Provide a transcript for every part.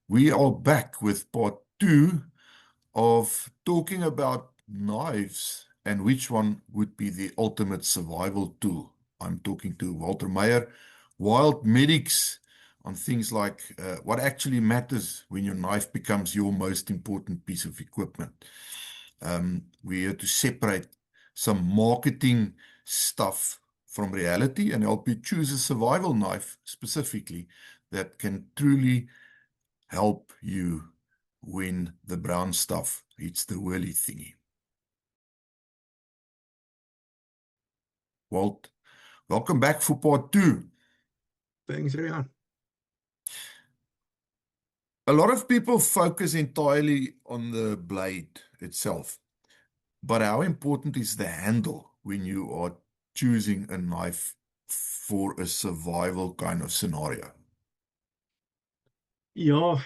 We are back with part two of talking about knives and which one would be the ultimate survival tool. I'm talking to Walter Meyer, Wild Medics, on things like what actually matters when your knife becomes your most important piece of equipment. We're here to separate some marketing stuff from reality and help you choose a survival knife specifically that can truly help you when the brown stuff hits the whirly thingy. Walt, welcome back for part two. Thanks, Rian. A lot of people focus entirely on the blade itself, but how important is the handle when you are choosing a knife for a survival kind of scenario? Yeah,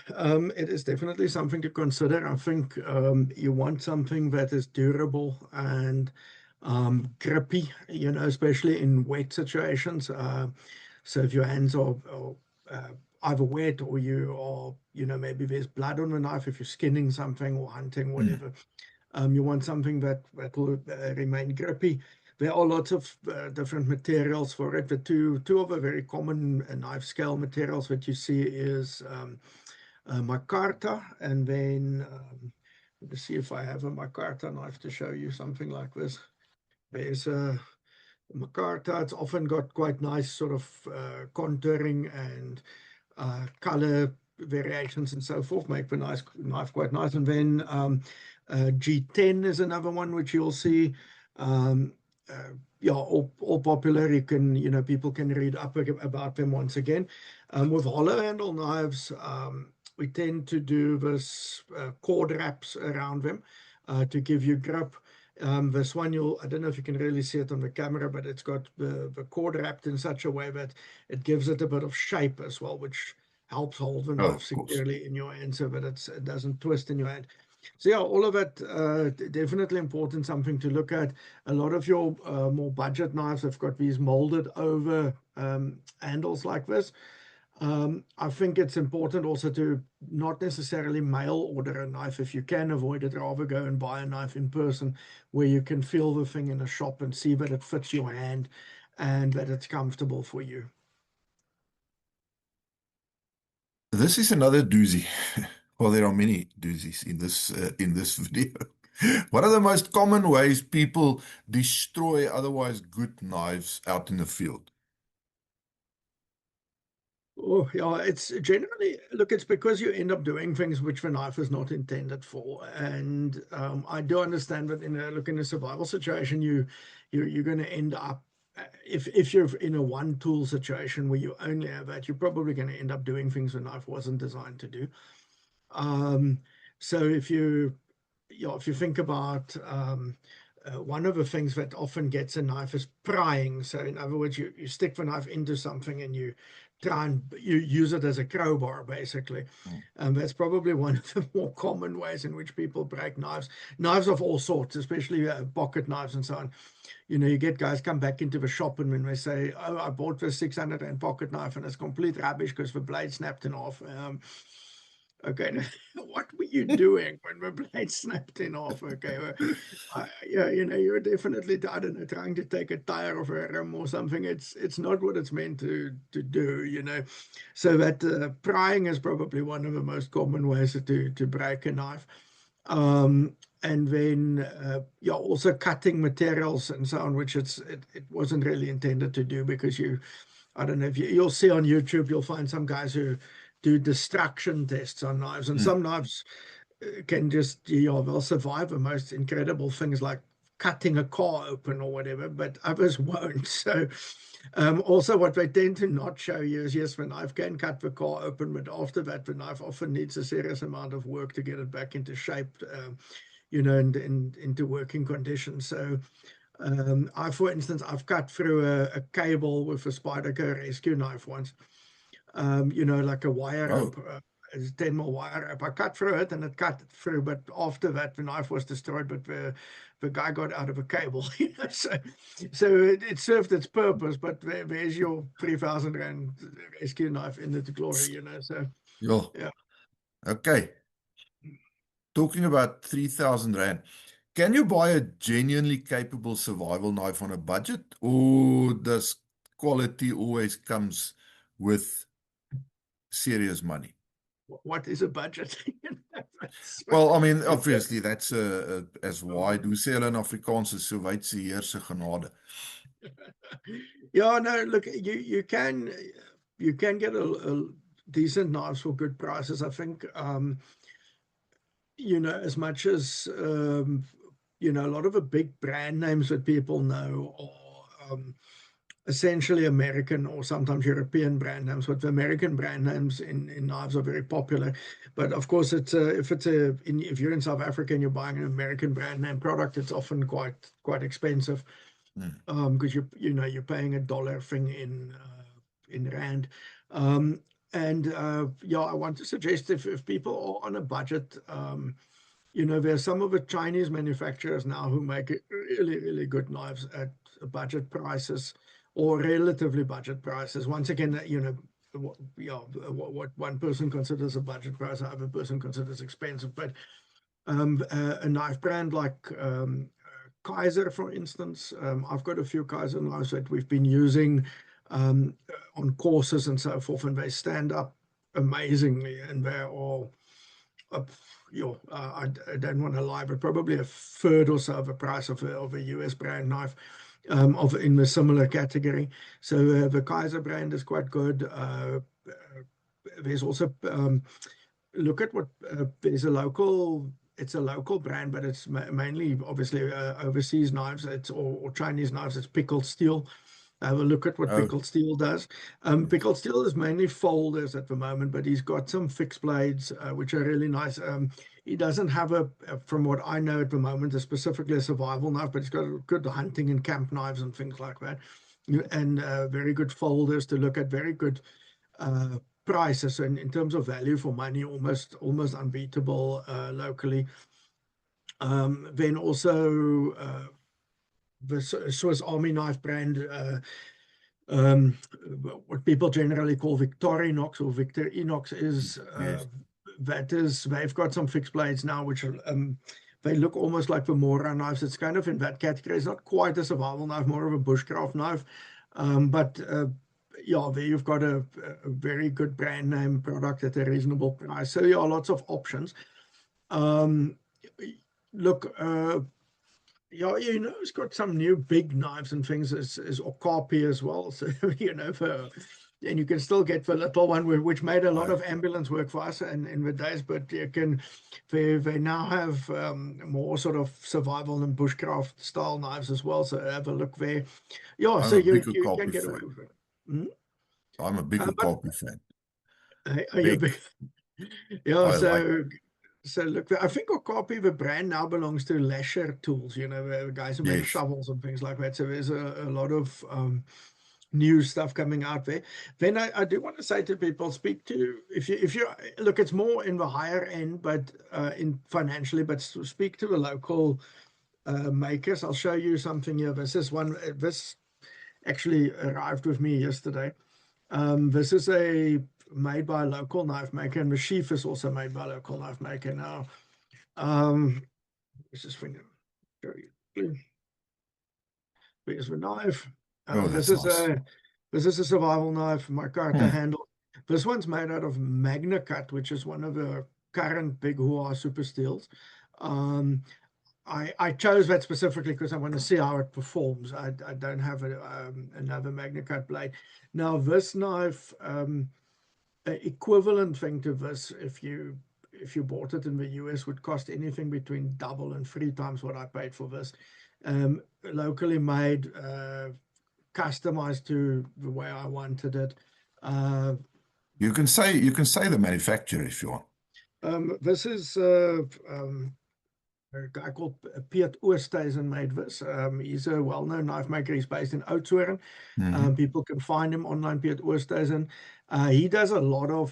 it is definitely something to consider. I think you want something that is durable and grippy, especially in wet situations. So if your hands are either wet or you are, maybe there's blood on the knife if you're skinning something or hunting, whatever. You want something that will remain grippy. There are lots of different materials for it. The two of the very common knife scale materials that you see is micarta, and then let me see if I have a micarta knife to show you something like this. There's a micarta. It's often got quite nice sort of contouring and color variations and so forth, make the knife quite nice. And then G10 is another one which you'll see. Yeah, all popular. You can, people can read up about them once again. With hollow handle knives, we tend to do this cord wraps around them to give you grip. This one, I don't know if you can really see it on the camera, but it's got the cord wrapped in such a way that it gives it a bit of shape as well, which helps hold the Oh, knife of course. securely in your hand so that it doesn't twist in your hand. So yeah, all of that definitely important, something to look at. A lot of your more budget knives have got these molded over handles like this. I think it's important also to not necessarily mail order a knife. If you can avoid it, rather go and buy a knife in person where you can feel the thing in a shop and see that it fits your hand and that it's comfortable for you. This is another doozy. Well, there are many doozies in this video. What are the most common ways people destroy otherwise good knives out in the field? Oh, yeah, it's generally, look, it's because you end up doing things which the knife is not intended for. And I do understand that in a survival situation, you're going to end up, if you're in a one tool situation where you only have that, you're probably going to end up doing things the knife wasn't designed to do. So if you think about one of the things that often gets a knife is prying. So in other words, you stick the knife into something and you try and you use it as a crowbar, basically. That's probably one of the more common ways in which people break knives. Knives of all sorts, especially pocket knives and so on. You get guys come back into the shop and when they say, "Oh, I bought this 600 pocket knife and it's complete rubbish because the blade snapped in half." Okay, what were you doing when the blade snapped in half? Okay, well, yeah, you're definitely, I don't know, trying to take a tire off a rim or something. It's not what it's meant to do. So that prying is probably one of the most common ways to break a knife. And then, yeah, also cutting materials and so on, which it wasn't really intended to do because I don't know if you'll see on YouTube, you'll find some guys who do destruction tests on knives, and some knives can just, they'll survive the most incredible things like cutting a car open or whatever, but others won't. So also what they tend to not show you is, yes, the knife can cut the car open, but after that, the knife often needs a serious amount of work to get it back into shape, and into working conditions. So for instance, I've cut through a cable with a Spyderco rescue knife once, like a wire rope, Oh, it's 10 mil wire rope. I cut through it and it cut through, but after that, the knife was destroyed, but the guy got out of a cable, so it served its purpose, but there's your 3,000 rand rescue knife in the glory, so yeah. yeah. Okay, talking about 3,000 Rand. Can you buy a genuinely capable survival knife on a budget, or does quality always comes with serious money? What is a budget? Well, I mean, obviously that's as wide. Hoe sê hulle in Afrikaans is so wyd se Heer se genade. Yeah, no, look, you can get a decent knives for good prices. I think as much as a lot of the big brand names that people know are essentially American or sometimes European brand names, but the American brand names in knives are very popular. But of course, if you're in South Africa and you're buying an American brand name product, it's often quite expensive because you're paying a dollar thing in Rand. And I want to suggest if people are on a budget, there's some of the Chinese manufacturers now who make really, really good knives at budget prices or relatively budget prices. Once again, what one person considers a budget price, another person considers expensive. But a knife brand like Kaiser, for instance, I've got a few Kaiser knives that we've been using on courses and so forth, and they stand up amazingly, and they're all I don't want to lie, but probably a third or so of the price of a US brand knife in the similar category. So the Kaiser brand is quite good. There's also look at what there's it's a local brand, but it's mainly obviously overseas knives. Or Chinese knives. It's Pickled Steel. Have a look at what Pickled Steel does. Pickled Steel is mainly folders at the moment, but he's got some fixed blades, which are really nice. He doesn't have from what I know at the moment, specifically a survival knife, but he's got good hunting and camp knives and things like that. And very good folders to look at, very good prices. And in terms of value for money, almost unbeatable locally. Then also the Swiss Army knife brand, what people generally call Victorinox or Victorinox is they've got some fixed blades now, which they look almost like the Mora knives. It's kind of in that category. It's not quite a survival knife, more of a bushcraft knife. But there you've got a very good brand name product at a reasonable price. So lots of options. Look, it's got some new big knives and things is Okapi as well. So, and you can still get the little one, which made a lot of ambulance work for us in the days, but they now have more sort of survival and bushcraft style knives as well. So have a look there. Yeah, so you can get away with it. Hmm? I'm a big Okapi fan. Are you big? Yeah, So look, I think Okapi, the brand now belongs to Lesher Tools, the guys who make shovels and things like that. So there's a lot of new stuff coming out there. Then I do want to say to people, if you look, it's more in the higher end, but in financially, but speak to the local makers. I'll show you something here. This actually arrived with me yesterday. This is made by a local knife maker, and the sheath is also made by a local knife maker now. Let's just show you. Here's the knife. This is a survival knife, micarta handle. This one's made out of MagnaCut, which is one of the current big Hua super steels. I chose that specifically because I want to see how it performs. I don't have another MagnaCut blade. Now this knife, equivalent thing to this, if you bought it in the US, would cost anything between double and 3 times what I paid for this. Locally made, customized to the way I wanted it. You can say the manufacturer if you want. This is a guy called Piet Oosthuizen made this. He's a well-known knife maker. He's based in Oudtshoorn. People can find him online, Piet Oosthuizen. He does a lot of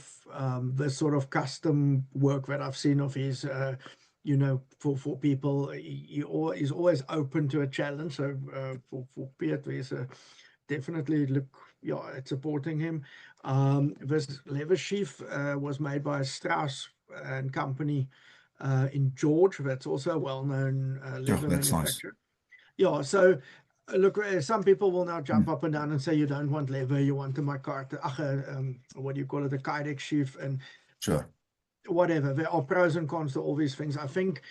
this sort of custom work that I've seen of his, for people. He's always open to a challenge. So for Piet, there's definitely look at supporting him. This leather sheath was made by Strauss and Company in George. That's also a well-known Yeah, leather that's nice. manufacturer. Yeah, so look, some people will now jump Mm, up and down and say you don't want leather, you want a micarta, what do you call it, a kydex sheath, and sure. whatever. There are pros and cons to all these things. I think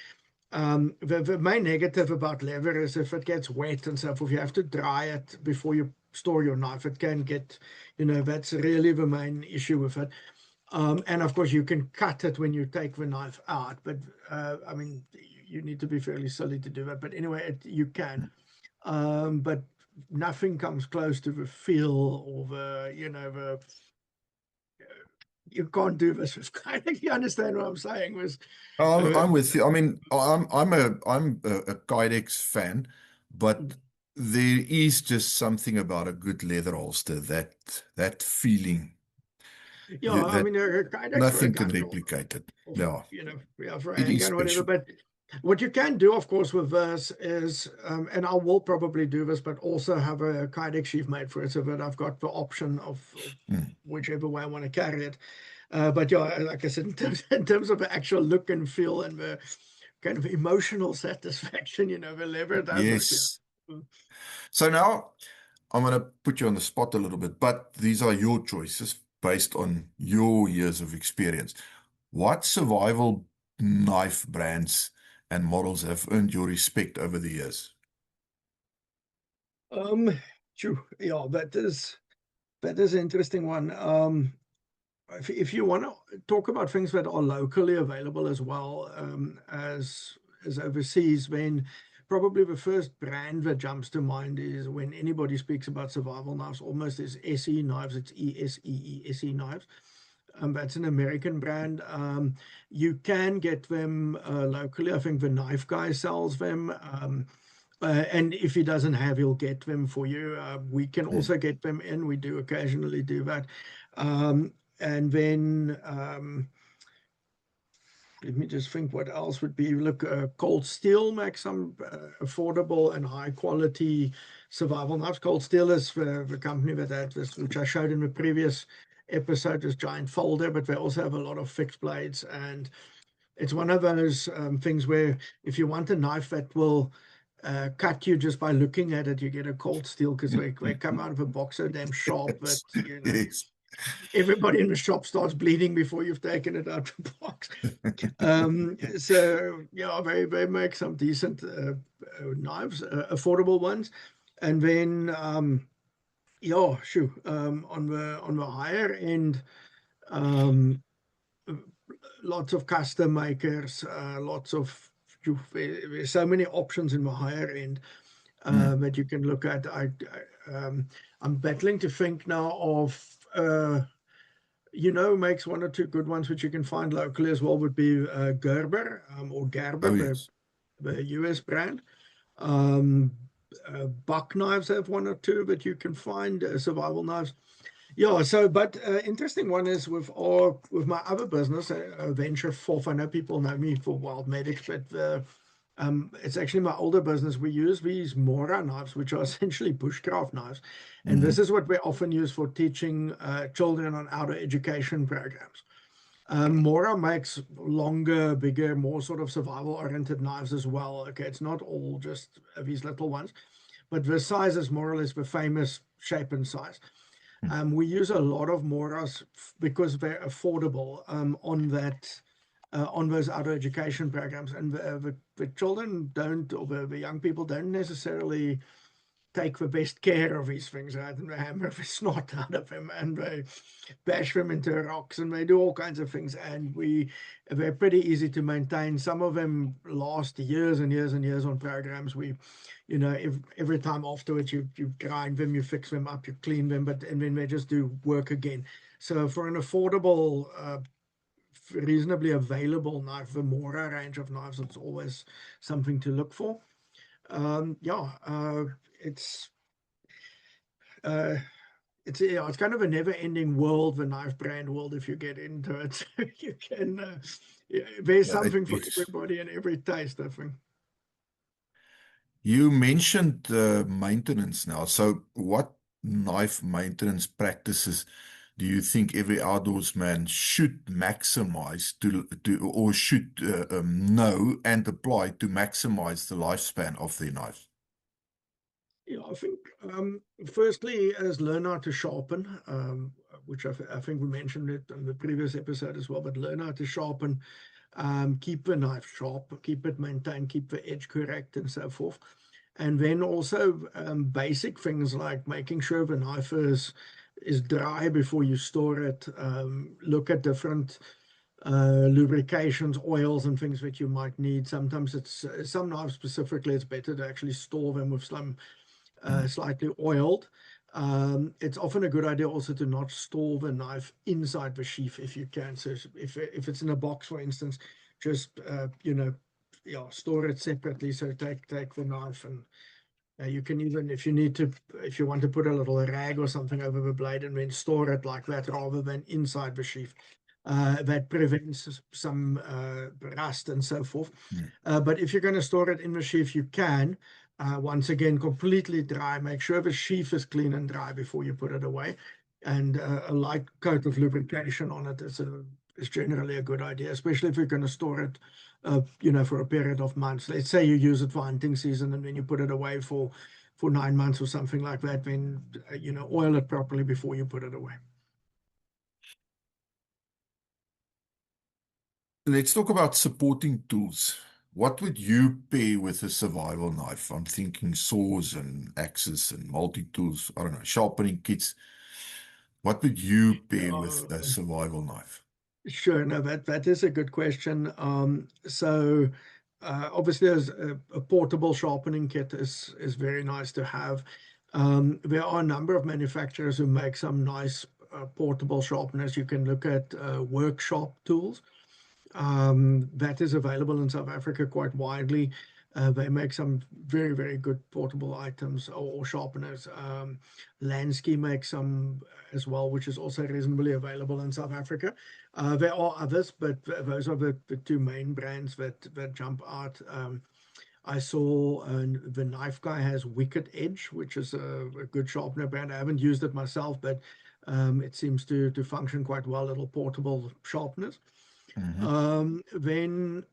the main negative about leather is if it gets wet and so forth, you have to dry it before you store your knife. It can get, that's really the main issue with it. And of course, you can cut it when you take the knife out, but I mean, you need to be fairly silly to do that. But anyway, you can. But nothing comes close to the feel or the you can't do this with kydex. You understand what I'm saying? Was I'm with you. I mean, I'm a Kydex fan, but there is just something about a good leather holster, that feeling yeah, I that mean, a kydex for a nothing can gun replicate it. or Yeah, yeah, for a it is handgun or whatever. special. But what you can do, of course, with this is, and I will probably do this, but also have a kydex sheath made for it, so that I've got the option of Mm. whichever way I want to carry it. But yeah, like I said, in terms of the actual look and feel and the kind of emotional satisfaction, the leather does look good. Yes. So now I'm going to put you on the spot a little bit, but these are your choices based on your years of experience. What survival knife brands and models have earned your respect over the years? Um, yeah, that is an interesting one. If you want to talk about things that are locally available as well as overseas, then probably the first brand that jumps to mind is when anybody speaks about survival knives, almost is SE Knives. It's ESEE SE Knives. That's an American brand. You can get them locally. I think the Knife Guy sells them. And if he doesn't have, he'll get them for you. We can Mm. also get them in. We do occasionally do that. And then let me just think what else would be. Look, Cold Steel makes some affordable and high quality survival knives. Cold Steel is the company that had this, which I showed in the previous episode, this giant folder, but they also have a lot of fixed blades. And it's one of those things where if you want a knife that will cut you just by looking at it, you get a Cold Steel because they come out of a box so damn sharp that, Yes. everybody in the shop starts bleeding before you've taken it out of the box. So yeah, they make some decent knives, affordable ones, and then yeah, on the higher end, um, lots of custom makers, lots of there's so many options in the higher end Mm. that you can look at. I'm battling to think now of. Makes one or two good ones which you can find locally as well would be Gerber or Gerber, Oh, the, yes. the US brand. Um, Buck knives have one or two that you can find, survival knives. Yeah, so but interesting one is with my other business, Venture Forth. I know people know me for Wild Medics, but it's actually my older business. We use these Mora knives, which are essentially bushcraft knives, and this Hmm. is what we often use for teaching children on outdoor education programs. Mora makes longer, bigger, more sort of survival-oriented knives as well. Okay, it's not all just these little ones, but the size is more or less the famous shape and size. We use a lot of Moras because they're affordable on those other education programs, and the children don't, or the young people don't necessarily take the best care of these things, right? And they hammer the snot out of them, and they bash them into rocks, and they do all kinds of things. And they're pretty easy to maintain. Some of them last years and years and years on programs. Every time afterwards, you grind them, you fix them up, you clean them, and then they just do work again. So for an affordable, reasonably available knife, the Mora range of knives, it's always something to look for. Yeah, it's uh, it's kind of a never-ending world, the knife brand world, if you get into it. So you can yeah, there's Yeah, it something for is. everybody and every taste, I think. You mentioned maintenance now. So, what knife maintenance practices do you think every outdoorsman should maximize or should know and apply to maximize the lifespan of their knife? Yeah, I think firstly is learn how to sharpen, which I think we mentioned it in the previous episode as well, but learn how to sharpen, keep the knife sharp, keep it maintained, keep the edge correct and so forth. And then also basic things like making sure the knife is dry before you store it. Look at different lubrications, oils, and things that you might need. Sometimes some knives specifically, it's better to actually store them with some slightly oiled. It's often a good idea also to not store the knife inside the sheath if you can. So if it's in a box, for instance, just store it separately. So take the knife, and you can even, if you want to put a little rag or something over the blade and then store it like that rather than inside the sheath. That prevents some rust and so forth. But if you're going to store it in the sheath, you can. Once again, completely dry. Make sure the sheath is clean and dry before you put it away. And a light coat of lubrication on it is generally a good idea, especially if you're going to store it, for a period of months. Let's say you use it for hunting season and then you put it away for 9 months or something like that. Then oil it properly before you put it away. Let's talk about supporting tools. What would you pair with a survival knife? I'm thinking saws and axes and multi-tools, I don't know, sharpening kits. What would you pair with a survival knife? Sure. No, that is a good question. So obviously, as a portable sharpening kit is very nice to have. There are a number of manufacturers who make some nice portable sharpeners. You can look at workshop tools. That is available in South Africa quite widely. They make some very, very good portable items or sharpeners. Lansky makes some as well, which is also reasonably available in South Africa. There are others, but those are the two main brands that jump out. I saw the Knife Guy has Wicked Edge, which is a good sharpener brand. I haven't used it myself, but it seems to function quite well, little portable sharpeners. Then,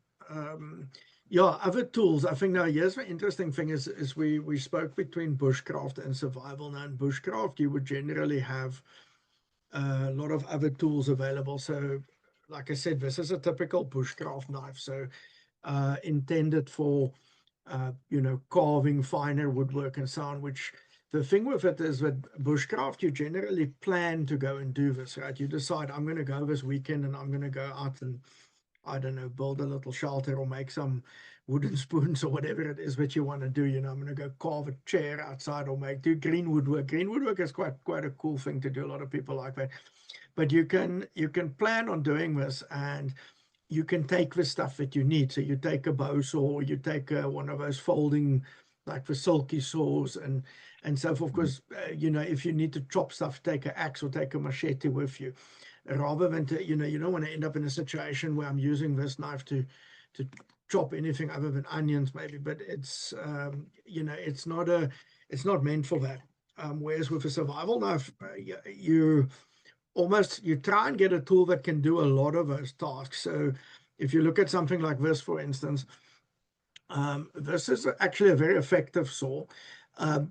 other tools. I think now, here's the interesting thing is we spoke between bushcraft and survival. Now, in bushcraft, you would generally have a lot of other tools available. So, like I said, this is a typical bushcraft knife. So, intended for, carving finer woodwork and so on, which the thing with it is that bushcraft, you generally plan to go and do this, right? You decide, I'm going to go this weekend and I'm going to go out and, I don't know, build a little shelter or make some wooden spoons or whatever it is that you want to do. I'm going to go carve a chair outside or do green woodwork. Green woodwork is quite a cool thing to do. A lot of people like that. But you can plan on doing this, and you can take the stuff that you need. So you take a bow saw, you take one of those folding, like the silky saws and so forth. Because if you need to chop stuff, take an axe or take a machete with you, rather than to you don't want to end up in a situation where I'm using this knife to chop anything other than onions, maybe. But it's it's not meant for that. Whereas with a survival knife, you try and get a tool that can do a lot of those tasks. So if you look at something like this, for instance, this is actually a very effective saw.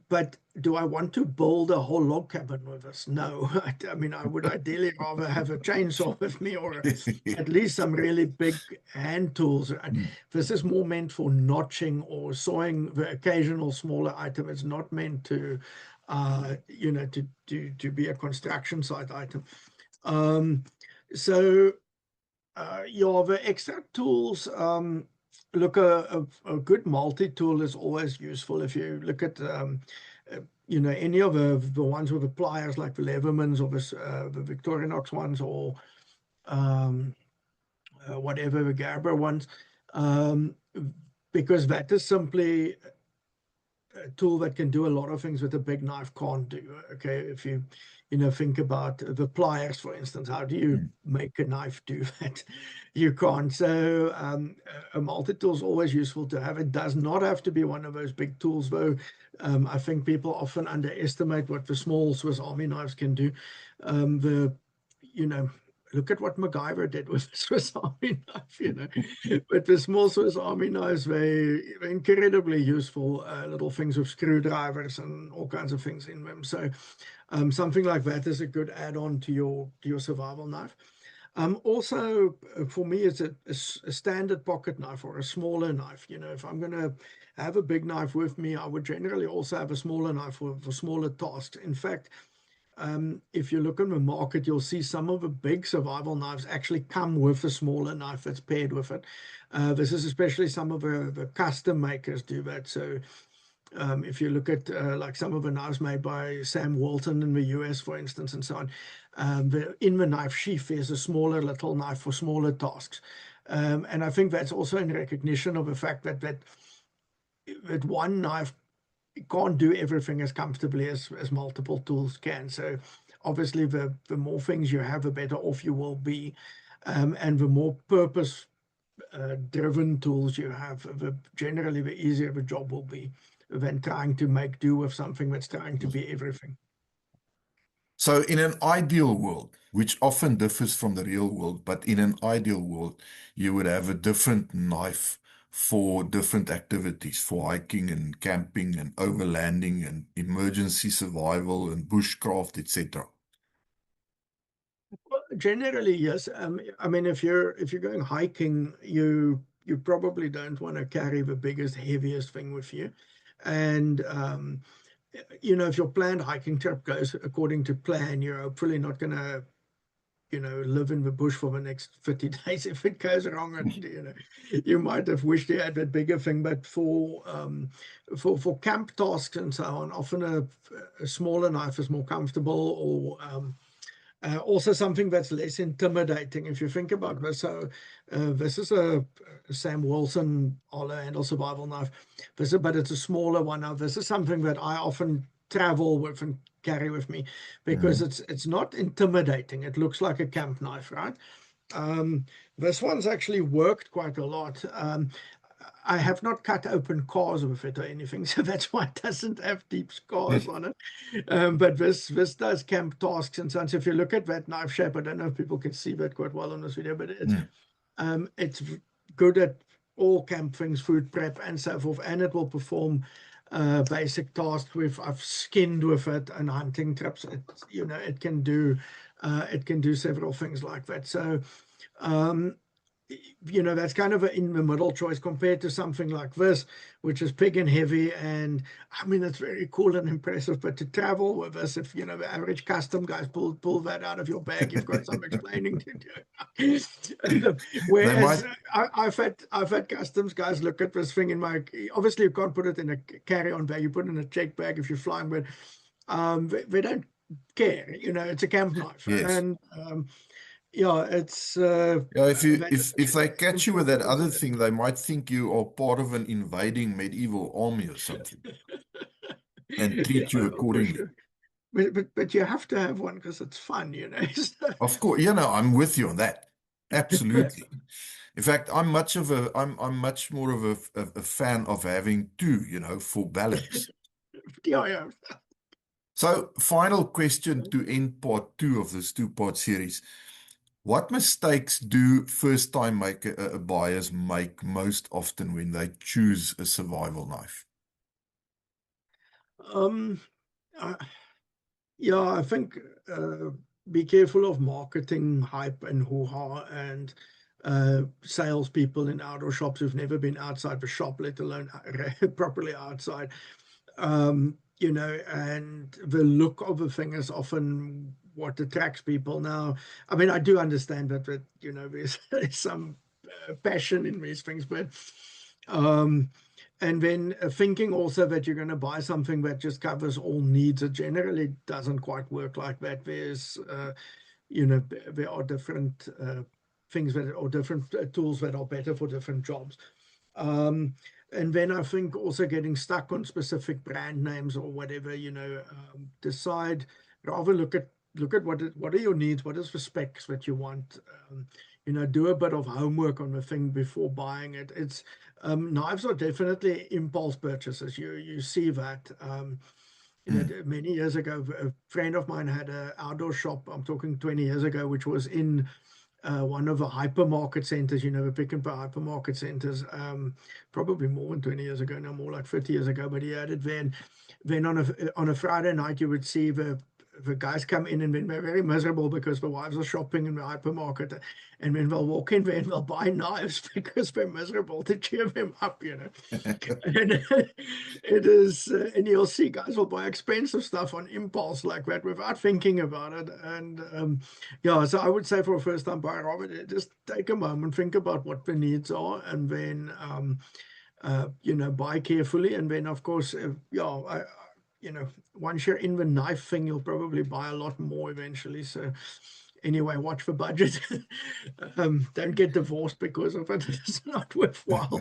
But do I want to build a whole log cabin with this? No. I mean, I would ideally rather have a chainsaw with me or at least some really big hand tools. This is more meant for notching or sawing the occasional smaller item. It's not meant to to be a construction site item. The extra tools, look, a good multi-tool is always useful. If you look at any of the ones with the pliers, like the Levermans or the Victorinox ones, or whatever, the Gerber ones, because that is simply a tool that can do a lot of things that a big knife can't do. Okay, if you think about the pliers, for instance, how do you make a knife do that? You can't. So a multi-tool is always useful to have. It does not have to be one of those big tools, though. I think people often underestimate what the small Swiss Army knives can do. The you know, look at what MacGyver did with the Swiss Army knife, you know. But the small Swiss Army knives were incredibly useful, little things with screwdrivers and all kinds of things in them. So something like that is a good add-on to your survival knife. Also, for me, it's a standard pocket knife or a smaller knife. You know, if I'm going to have a big knife with me, I would generally also have a smaller knife for smaller tasks. In fact, if you look in the market, you'll see some of the big survival knives actually come with a smaller knife that's paired with it. This is especially some of the custom makers do that. So if you look at like some of the knives made by Sam Walton in the US, for instance, and so on, in the knife sheath is a smaller little knife for smaller tasks. And I think that's also in recognition of the fact that one knife can't do everything as comfortably as multiple tools can. So obviously the more things you have, the better off you will be. And the more purpose driven tools you have, generally the easier the job will be than trying to make do with something that's trying to be everything. So in an ideal world, which often differs from the real world, but in an ideal world, you would have a different knife for different activities, for hiking and camping and overlanding and emergency survival and bushcraft, etc. Well, generally, yes. I mean, if you're going hiking, you probably don't want to carry the biggest, heaviest thing with you. And you know, if your planned hiking trip goes according to plan, you're hopefully not going to, you know, live in the bush for the next 50 days. If it goes wrong, and you know, you might have wished you had that bigger thing. But for camp tasks and so on, often a smaller knife is more comfortable, or also something that's less intimidating. If you think about this, so this is a Sam Wilson hollow handle survival knife. But it's a smaller one. Now, this is something that I often travel with and carry with me because it's not intimidating. It looks like a camp knife, right? This one's actually worked quite a lot. I have not cut open cars with it or anything, so that's why it doesn't have deep scars on it. But this does camp tasks and so on. So if you look at that knife shape, I don't know if people can see that quite well on this video, but it's good at all camp things, food prep and so forth, and it will perform basic tasks with. I've skinned with it and hunting trips. You know, it can do several things like that. So you know, that's kind of an in the middle choice compared to something like this, which is big and heavy. And I mean, it's very cool and impressive, but to travel with us, if you know, the average custom guys pull that out of your bag, you've got some explaining to do. Whereas I've had customs guys look at this thing in my, obviously you can't put it in a carry-on bag, you put it in a check bag if you're flying, but they don't care, you know, it's a camp knife. Yes. And yeah, it's Yeah, if they catch you with that other thing, they might think you are part of an invading medieval army or something and treat you accordingly. Sure. But you have to have one because it's fun, you know. Of course, you know, I'm with you on that. Absolutely. In fact, I'm much more of a fan of having two, you know, for balance. Yeah. So, final question to end part 2 of this 2-part series. What mistakes do first-time buyers make most often when they choose a survival knife? Yeah, I think be careful of marketing hype and hoo-ha and salespeople in outdoor shops who've never been outside the shop, let alone properly outside. You know, and the look of the thing is often what attracts people. Now, I mean, I do understand that you know, there's some passion in these things, but and then thinking also that you're going to buy something that just covers all needs, it generally doesn't quite work like that. There's you know, there are different things that or different tools that are better for different jobs. And then I think also getting stuck on specific brand names or whatever, you know, decide, rather look at what are your needs, what is the specs that you want, you know, do a bit of homework on the thing before buying it. It's knives are definitely impulse purchases. You see that. You know, many years ago, a friend of mine had an outdoor shop. I'm talking 20 years ago, which was in one of the hypermarket centers, you know, the Pick n Pay hypermarket centers, probably more than 20 years ago now, more like 30 years ago. But he had it then on a Friday night, you would see the guys come in and then they're very miserable because the wives are shopping in the hypermarket, and then they'll walk in there and they'll buy knives because they're miserable, to cheer them up, you know. And it is, and you'll see guys will buy expensive stuff on impulse like that without thinking about it. And yeah, so I would say for a first time buyer, Robert, just take a moment, think about what the needs are, and then you know, buy carefully. And then of course, yeah, you know, once you're in the knife thing, you'll probably buy a lot more eventually. So anyway, watch the budget. Don't get divorced because of it. It's not worthwhile.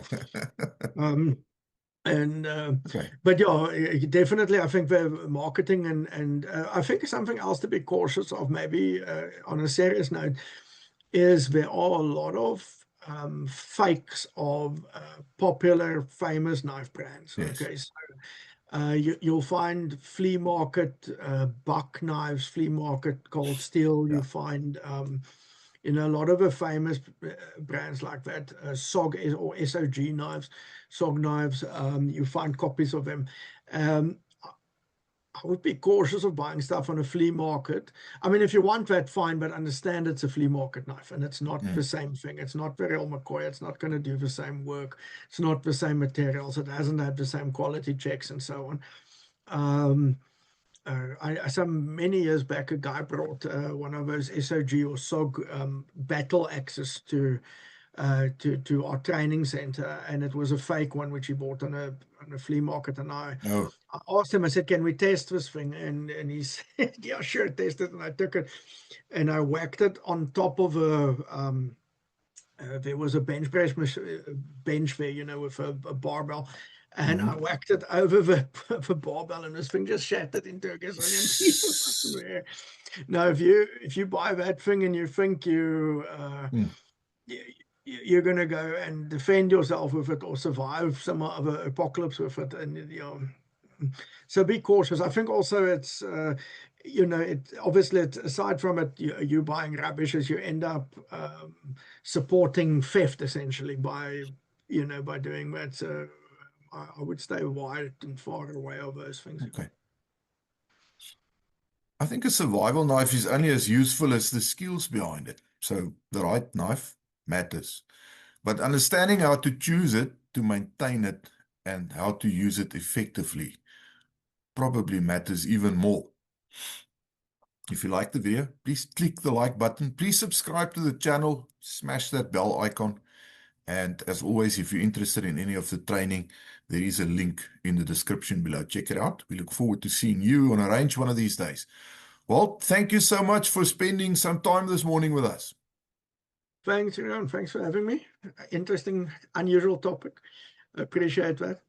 Okay. But yeah, definitely, I think the marketing and I think something else to be cautious of, maybe on a serious note, is there are a lot of fakes of popular, famous knife brands. Yes. Okay, so you'll find flea market buck knives, flea market cold steel. Yeah. You find you know, a lot of the famous brands like that, SOG or SOG knives, SOG knives. You find copies of them. I would be cautious of buying stuff on a flea market. I mean, if you want that, fine, but understand it's a flea market knife and it's not the same thing. It's not Beryl McCoy. It's not going to do the same work. It's not the same materials. It hasn't had the same quality checks and so on. Some many years back, a guy brought one of those SOG or SOG battle axes to our training center, and it was a fake one which he bought on a flea market. And I asked him, I said, "Can we test this thing?" And he said, "Yeah, sure, test it." And I took it and I whacked it on top of a there was a bench press bench there, you know, with a barbell. And I whacked it over the barbell, and this thing just shattered into a gazillion pieces. Now, if you buy that thing and you think you're going to go and defend yourself with it or survive some other apocalypse with it, and you know, so be cautious. I think also it's you know, it obviously aside from it, you buying rubbish, as you end up supporting theft essentially by, you know, by doing that. So I would stay wide and far away of those things. Okay. I think a survival knife is only as useful as the skills behind it. So the right knife matters. But understanding how to choose it, to maintain it, and how to use it effectively probably matters even more. If you like the video, please click the like button. Please subscribe to the channel, smash that bell icon. And as always, if you're interested in any of the training, there is a link in the description below. Check it out. We look forward to seeing you on a range one of these days. Well, thank you so much for spending some time this morning with us. Thanks, Rian. Thanks for having me. Interesting, unusual topic. I appreciate that.